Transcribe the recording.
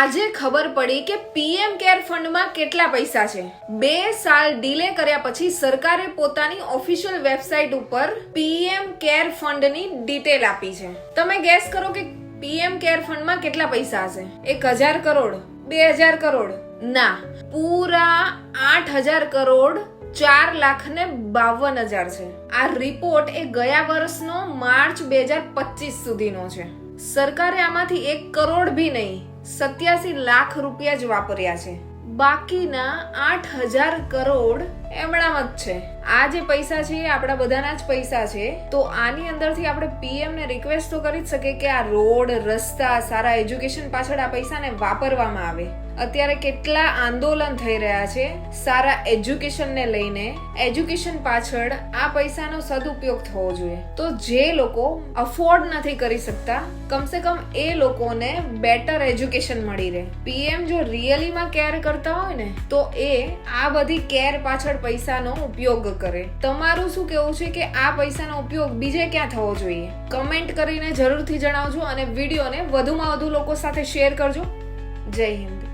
આજે ખબર પડી કે પીએમ કેર ફંડમાં કેટલા પૈસા છે। 2 સાલ ડીલે કર્યા પછી સરકારે પોતાની ઓફિશિયલ વેબસાઇટ ઉપર પીએમ કેર ફંડની ડિટેલ આપી છે। તમે ગેસ કરો કે પીએમ કેર ફંડમાં કેટલા પૈસા હશે? 1000 કરોડ, 2000 કરોડ? ના, પૂરા 8000 કરોડ 4,52,000 છે। આ રિપોર્ટ એ ગયા વર્ષનો માર્ચ 2025 સુધીનો છે। સરકારે આમાંથી 1 કરોડ ભી નહીં 87 લાખ રૂપિયા જ વાપર્યા છે। બાકીના 8000 કરોડ એમણામ જ છે। આ જે પૈસા છે એ આપણા બધાના જ પૈસા છે। તો આની અંદરથી આપણે પીએમ ને રિક્વેસ્ટ તો કરી જ શકીએ કે આ રોડ, રસ્તા, સારા એજ્યુકેશન પાછળ આ પૈસાને વાપરવામાં આવે। અત્યારે કેટલા આંદોલન થઈ રહ્યા છે સારા એજ્યુકેશન ને લઈને। એજ્યુકેશન પાછળ આ પૈસાનો સદુપયોગ થવો જોઈએ। તો જે લોકો અફોર્ડ નથી કરી શકતા, કમસે કમ એ લોકોને બેટર એજ્યુકેશન મળી રહે। પીએમ જો રિયલીમાં કેર કરતા હોય ને તો એ આ બધી કેર પાછળ પૈસાનો ઉપયોગ કરે। તમારું શું કહેવું છે કે આ પૈસાનો ઉપયોગ બીજે ક્યાં થવો જોઈએ? કમેન્ટ કરીને જરૂરથી જણાવજો અને વિડીયોને વધુમાં વધુ લોકો સાથે શેર કરજો। જય હિન્દ।